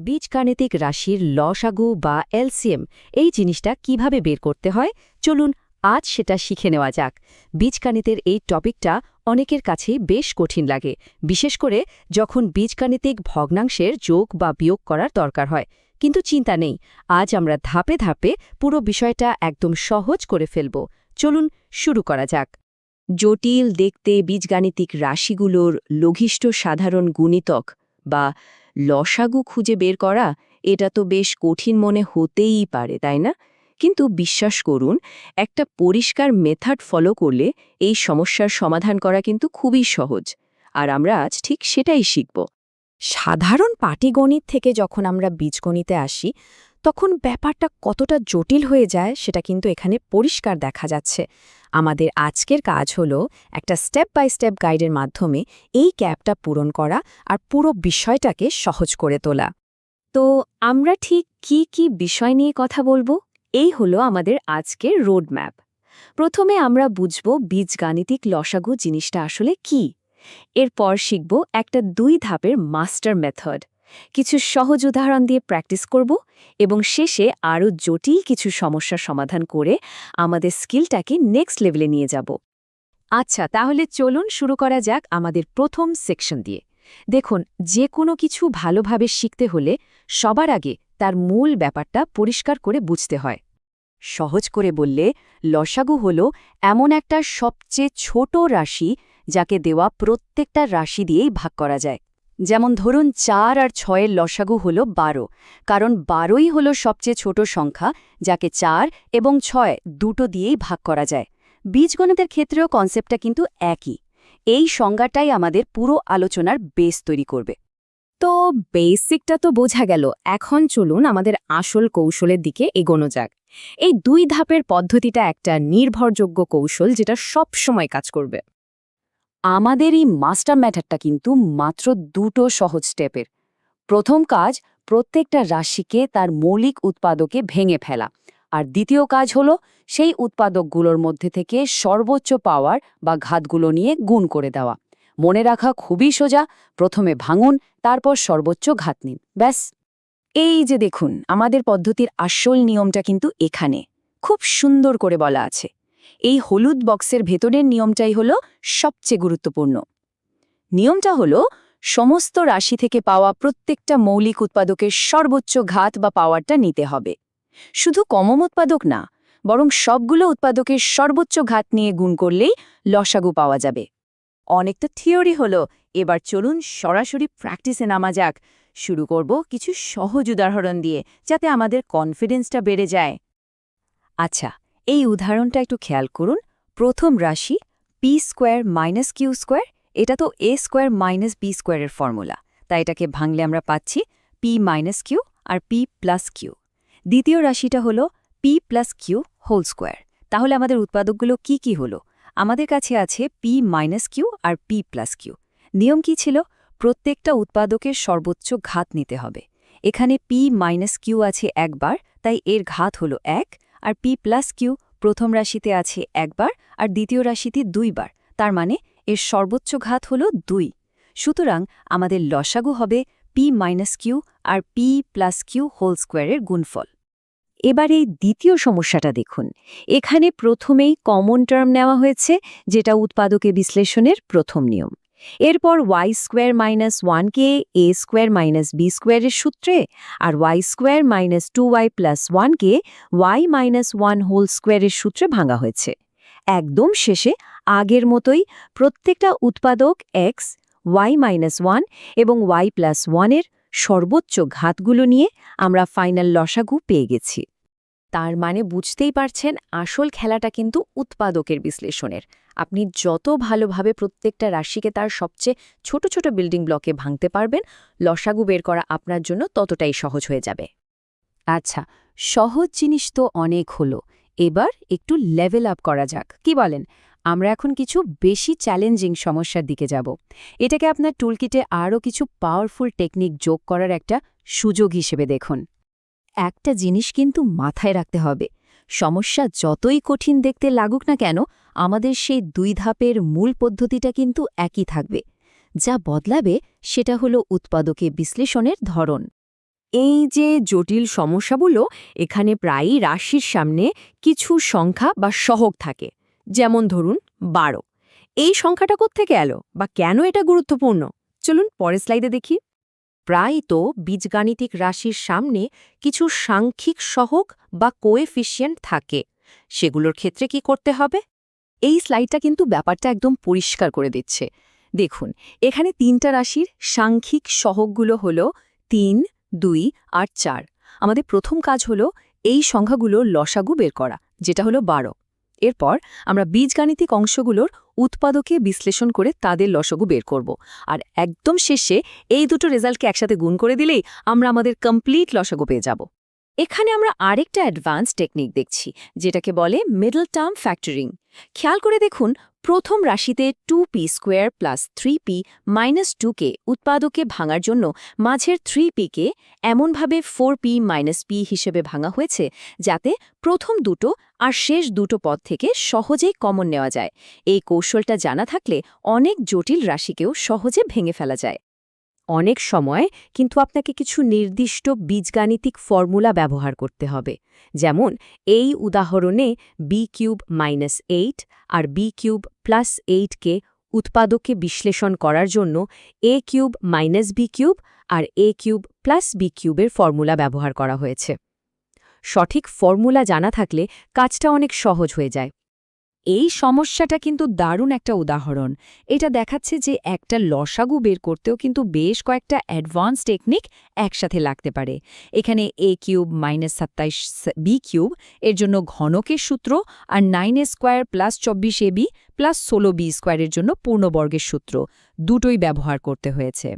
বীজগাণিতিক রাশির লসাগু বা এলসিএম এই জিনিসটা কিভাবে বের করতে হয় চলুন আজ সেটা শিখে নেওয়া যাক। বীজগাণিতের এই টপিকটা অনেকের কাছেই বেশ কঠিন লাগে, বিশেষ করে যখন বীজগাণিতিক ভগ্নাংশের যোগ বা বিয়োগ করার দরকার হয়। কিন্তু চিন্তা নেই, আজ আমরা ধাপে ধাপে পুরো বিষয়টা একদম সহজ করে ফেলব। চলুন শুরু করা যাক। জটিল দেখতে বীজগাণিতিক রাশিগুলোর লঘিষ্ঠ সাধারণ গুণিতক বা লসাগু খুঁজে বের করা, এটা তো বেশ কঠিন মনে হতেই পারে, তাই না? কিন্তু বিশ্বাস করুন, একটা পরিষ্কার মেথড ফলো করলে এই সমস্যার সমাধান করা কিন্তু খুবই সহজ। আর আমরা আজ ঠিক সেটাই শিখব। সাধারণ পাটিগণিত থেকে যখন আমরা বীজগণিতে আসি, তখন ব্যাপারটা কতটা জটিল হয়ে যায় সেটা কিন্তু এখানে পরিষ্কার দেখা যাচ্ছে। আমাদের আজকের কাজ হলো একটা স্টেপ বাই স্টেপ গাইডের মাধ্যমে এই গ্যাপটা পূরণ করা আর পুরো বিষয়টাকে সহজ করে তোলা। তো আমরা ঠিক কি বিষয় নিয়ে কথা বলবো, এই হলো আমাদের আজকের রোডম্যাপ। প্রথমে আমরা বুঝব বীজগাণিতিক লসাগু জিনিসটা আসলে কি। এরপর শিখব একটা 2 ধাপের মাস্টার মেথড, কিছু সহজ উদাহরণ দিয়ে প্র্যাকটিস করব এবং শেষে আরও জটিল কিছু সমস্যার সমাধান করে আমাদের স্কিলটাকে নেক্সট লেভেলে নিয়ে যাব। আচ্ছা, তাহলে চলুন শুরু করা যাক আমাদের প্রথম সেকশন দিয়ে। দেখুন, যে কোনো কিছু ভালোভাবে শিখতে হলে সবার আগে তার মূল ব্যাপারটা পরিষ্কার করে বুঝতে হয়। সহজ করে বললে, লসাগু হল এমন একটা সবচেয়ে ছোট রাশি যাকে দেওয়া প্রত্যেকটা রাশি দিয়েই ভাগ করা যায়। যেমন ধরুন 4 আর 6-এর লসাগু হল 12, কারণ 12ই হল সবচেয়ে ছোট সংখ্যা যাকে 4 এবং 6 দুটো দিয়েই ভাগ করা যায়। বীজগণিতের ক্ষেত্রেও কনসেপ্টটা কিন্তু একই। এই সংজ্ঞাটাই আমাদের পুরো আলোচনার বেস তৈরি করবে। তো বেসিকটা তো বোঝা গেল, এখন চলুন আমাদের আসল কৌশলের দিকে এগোনো যাক। এই 2 ধাপের পদ্ধতিটা একটা নির্ভরযোগ্য কৌশল যেটা সব সময় কাজ করবে। আমাদের এই মাস্টার মেথডটা কিন্তু মাত্র 2টো সহজ স্টেপের। প্রথম কাজ, প্রত্যেকটা রাশিকে তার মৌলিক উৎপাদকে ভেঙে ফেলা। আর দ্বিতীয় কাজ হলো সেই উৎপাদকগুলোর মধ্যে থেকে সর্বোচ্চ পাওয়ার বা ঘাতগুলো নিয়ে গুণ করে দেওয়া। মনে রাখা খুবই সোজা, প্রথমে ভাঙুন, তারপর সর্বোচ্চ ঘাত নিন, ব্যাস। এই যে দেখুন, আমাদের পদ্ধতির আসল নিয়মটা কিন্তু এখানে খুব সুন্দর করে বলা আছে। এই হলুদ বক্সের ভেতরের নিয়মটাই হলো সবচেয়ে গুরুত্বপূর্ণ। নিয়মটা হলো সমস্ত রাশি থেকে পাওয়া প্রত্যেকটা মৌলিক উৎপাদকের সর্বোচ্চ ঘাত বা পাওয়ারটা নিতে হবে। শুধু কমম উৎপাদক না, বরং সবগুলো উৎপাদকের সর্বোচ্চ ঘাত নিয়ে গুণ করলেই লসাগু পাওয়া যাবে। অনেকটা থিওরি হলো, এবার চলুন সরাসরি প্র্যাকটিসে নামা যাক। শুরু করব কিছু সহজ উদাহরণ দিয়ে, যাতে আমাদের কনফিডেন্সটা বেড়ে যায়। আচ্ছা, এই উদাহরণটা একটু খেয়াল করুন। প্রথম রাশি p square minus q square, এটা তো এ স্কোয়ার মাইনাস বি স্কোয়ারের ফর্মুলা, তাই এটাকে ভাঙলে আমরা পাচ্ছি পি মাইনাস কিউ আর পি প্লাস কিউ। দ্বিতীয় রাশিটা হলো p plus q whole square. তাহলে আমাদের উৎপাদকগুলো কি হলো? আমাদের কাছে আছে পি মাইনাস কিউ আর পি প্লাস কিউ। নিয়ম কি ছিল? প্রত্যেকটা উৎপাদকের সর্বোচ্চ ঘাত নিতে হবে। এখানে পি মাইনাস কিউ আছে একবার, তাই এর ঘাত হলো 1, আর পি প্লাস কিউ প্রথম রাশিতে আছে একবার আর দ্বিতীয় রাশিতে 2 বার, তার মানে এর সর্বোচ্চ ঘাত হল 2। সুতরাং আমাদের লসাগু হবে পি মাইনাস কিউ আর পি প্লাস কিউ হোল স্কোয়ারের গুণফল। এবার এই দ্বিতীয় সমস্যাটা দেখুন। এখানে প্রথমেই কমন টার্ম নেওয়া হয়েছে, যেটা উৎপাদকে বিশ্লেষণের প্রথম নিয়ম। এরপর ওয়াই স্কোয়ার মাইনাস 1কে এ স্কোয়ার মাইনাস বি স্কোয়ারের সূত্রে, আর y square minus 2y plus 1কে ওয়াই মাইনাস 1 হোল স্কোয়ারের সূত্রে ভাঙা হয়েছে। একদম শেষে আগের মতোই প্রত্যেকটা উৎপাদক x, y মাইনাস 1 এবং y প্লাস 1-এর সর্বোচ্চ ঘাতগুলো নিয়ে আমরা ফাইনাল লসাগু পেয়ে গেছি। তার মানে বুঝতেই পারছেন, আসল খেলাটা কিন্তু উৎপাদকের বিশ্লেষণের। আপনি যত ভালোভাবে প্রত্যেকটা রাশিকে তার সবচেয়ে ছোট ছোট বিল্ডিং ব্লকে ভাঙতে পারবেন, লসাগু বের করা আপনার জন্য ততটাই সহজ হয়ে যাবে। আচ্ছা, সহজ জিনিস তো অনেক হলো, এবার একটু লেভেল আপ করা যাক, কি বলেন? আমরা এখন কিছু বেশি চ্যালেঞ্জিং সমস্যার দিকে যাব। এটাকে আপনার টুলকিটে আরও কিছু পাওয়ারফুল টেকনিক যোগ করার একটা সুযোগ হিসেবে দেখুন। একটা জিনিস কিন্তু মাথায় রাখতে হবে, সমস্যা যতই কঠিন দেখতে লাগুক না কেন, আমাদের সেই 2 ধাপের মূল পদ্ধতিটা কিন্তু একই থাকবে। যা বদলাবে সেটা হলো উৎপাদকে বিশ্লেষণের ধরন। এই যে জটিল সমস্যাগুলো, এখানে প্রায়ই রাশির সামনে কিছু সংখ্যা বা সহগ থাকে। যেমন ধরুন 12। এই সংখ্যাটা কোত্থেকে এলো বা কেন এটা গুরুত্বপূর্ণ? চলুন পরের স্লাইডে দেখি। প্রায়ই তো বীজগাণিতিক রাশির সামনে কিছু সাংখ্যিক সহগ বা কোএফিসিয়েন্ট থাকে। সেগুলোর ক্ষেত্রে কি করতে হবে? এই স্লাইডটা কিন্তু ব্যাপারটা একদম পরিষ্কার করে দিচ্ছে। দেখুন, এখানে 3টা রাশির সাংখ্যিক সহগগুলো হলো 3, 2 আর 4। আমাদের প্রথম কাজ হলো এই সংখ্যাগুলোর লসাগু বের করা, যেটা হলো 12। এরপর আমরা বীজগাণিতিক অংশগুলোর উৎপাদকে বিশ্লেষণ করে তাদের লসাগু বের করব। আর একদম শেষে এই দুটো রেজাল্টকে একসাথে গুণ করে দিলেই আমরা আমাদের কমপ্লিট লসাগু পেয়ে যাব। এখানে আমরা আরেকটা অ্যাডভান্স টেকনিক দেখছি, যেটাকে বলে মিডল টার্ম ফ্যাক্টরিং। খেয়াল করে দেখুন, প্রথম রাশিতে 2p² প্লাস 3p মাইনাস 2কে উৎপাদকে ভাঙার জন্য মাঝের 3pকে এমনভাবে 4p মাইনাস p হিসেবে ভাঙা হয়েছে যাতে প্রথম দুটো আর শেষ দুটো পদ থেকে সহজেই কমন নেওয়া যায়। এই কৌশলটা জানা থাকলে অনেক জটিল রাশিকেও সহজে ভেঙে ফেলা যায়। অনেক সময় কিন্তু আপনাকে কিছু নির্দিষ্ট বীজগাণিতিক ফর্মুলা ব্যবহার করতে হবে। যেমন এই উদাহরণে b³ - 8 আর b³ + 8কে উৎপাদকে বিশ্লেষণ করার জন্য a³ - b³ আর a³ + b³ এর ফর্মুলা ব্যবহার করা হয়েছে। সঠিক ফর্মুলা জানা থাকলে কাজটা অনেক সহজ হয়ে যায়। এই সমস্যাটা কিন্তু দারুণ একটা উদাহরণ। এটা দেখাচ্ছে যে একটা লসাগু বের করতেও কিন্তু বেশ কয়েকটা অ্যাডভান্স টেকনিক একসাথে লাগতে পারে। এখানে a³ - 27 b³ এর জন্য ঘনকের সূত্র, আর 9a² + 24ab + 16b² এর জন্য পূর্ণবর্গের সূত্র, দুটোই ব্যবহার করতে হয়েছে।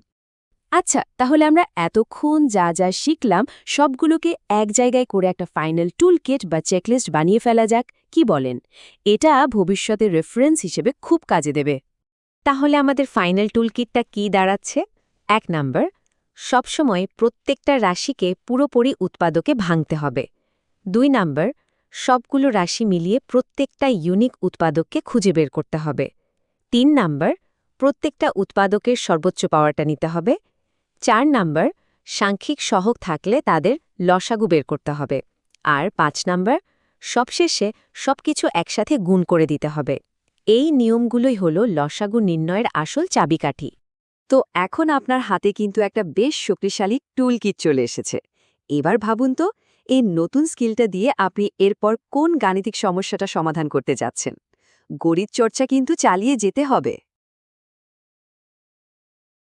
আচ্ছা, তাহলে আমরা এতক্ষণ যা যা শিখলাম সবগুলোকে এক জায়গায় করে একটা ফাইনাল টুলকিট বা চেকলিস্ট বানিয়ে ফেলা যাক, কি বলেন? এটা ভবিষ্যতের রেফারেন্স হিসেবে খুব কাজে দেবে। তাহলে আমাদের ফাইনাল টুলকিটটা কি দাঁড়াচ্ছে? 1 নাম্বার, সবসময় প্রত্যেকটা রাশিকে পুরোপুরি উৎপাদকে ভাঙতে হবে। 2 নাম্বার, সবগুলো রাশি মিলিয়ে প্রত্যেকটা ইউনিক উৎপাদককে খুঁজে বের করতে হবে। 3 নাম্বার, প্রত্যেকটা উৎপাদকের সর্বোচ্চ পাওয়ারটা নিতে হবে। 4 নাম্বার, সাংখ্যিক সহগ থাকলে তাদের লসাগু বের করতে হবে। আর 5 নাম্বার, সবশেষে সবকিছু একসাথে গুণ করে দিতে হবে। এই নিয়মগুলোই হলো লসাগু নির্ণয়ের আসল চাবিকাঠি। তো এখন আপনার হাতে কিন্তু একটা বেশ শক্তিশালী টুলকিট চলে এসেছে। এবার ভাবুন তো, এই নতুন স্কিলটা দিয়ে আপনি এরপর কোন গাণিতিক সমস্যাটা সমাধান করতে যাচ্ছেন। গণিত চর্চা কিন্তু চালিয়ে যেতে হবে।